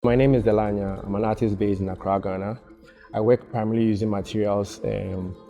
My name is Dela Anyah. I'm an artist based in Accra, Ghana. I work primarily using materials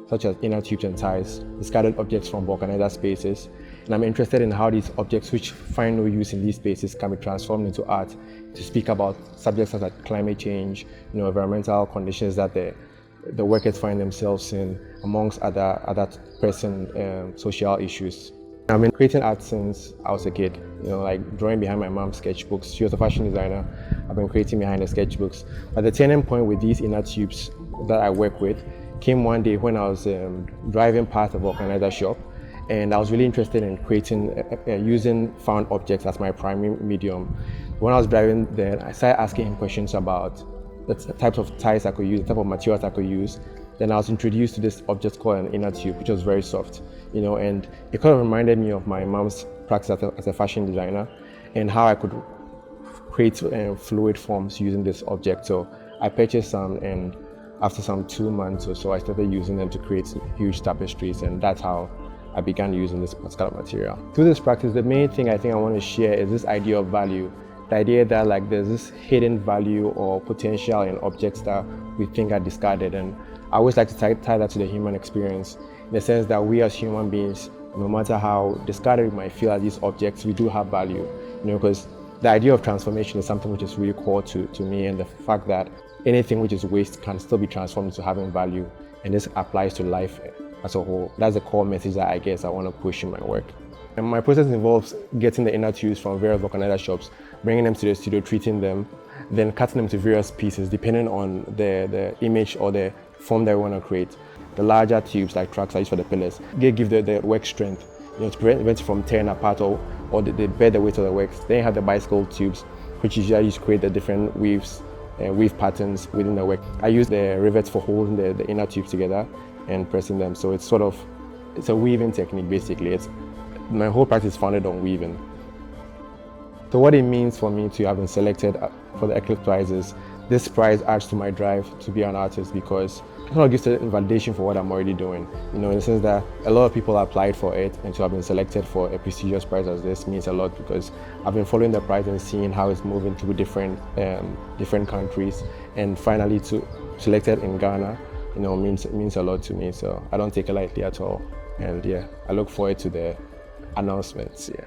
such as inner tubes and ties, discarded objects from vulcanizer spaces, and I'm interested in how these objects which find no use in these spaces can be transformed into art to speak about subjects such as climate change, environmental conditions that the workers find themselves in, amongst other pressing social issues. I've been creating art since I was a kid, like drawing behind my mom's sketchbooks. She was a fashion designer. I've been creating behind the sketchbooks. But the turning point with these inner tubes that I work with came one day when I was driving past a vulcanizer shop, and I was really interested in creating, using found objects as my primary medium. When I was driving there, I started asking him questions about the types of ties I could use, the type of materials I could use. Then I was introduced to this object called an inner tube, which was very soft, and it kind of reminded me of my mom's practice as a fashion designer and how I could create fluid forms using this object. So I purchased some, and after some 2 months or so, I started using them to create huge tapestries, and that's how I began using this particular material. Through this practice, the main thing I think I want to share is this idea of value. The idea that there's this hidden value or potential in objects that we think are discarded, and I always like to tie that to the human experience, in the sense that we as human beings, no matter how discarded we might feel as these objects, we do have value, because the idea of transformation is something which is really core to me, and the fact that anything which is waste can still be transformed into having value, and this applies to life as a whole. That's the core message that I guess I want to push in my work. And my process involves getting the inner tubes from various vulcanizer shops, bringing them to the studio, treating them, then cutting them to various pieces depending on the image or the form that we want to create. The larger tubes, like tracks, are used for the pillars. They give the work strength, to prevent it from tearing apart or they bear the weight of the works. Then you have the bicycle tubes, which usually use to create the different weaves, weave patterns within the work. I use the rivets for holding the inner tubes together and pressing them. So it's a weaving technique basically. My whole practice is founded on weaving. So what it means for me to have been selected for the Eclipse Prize is this prize adds to my drive to be an artist, because it kind of gives a validation for what I'm already doing. In the sense that a lot of people applied for it, and to have been selected for a prestigious prize as this means a lot, because I've been following the prize and seeing how it's moving through different countries, and finally to selected in Ghana, means a lot to me. So I don't take it lightly at all, and yeah, I look forward to the announcements. Yeah.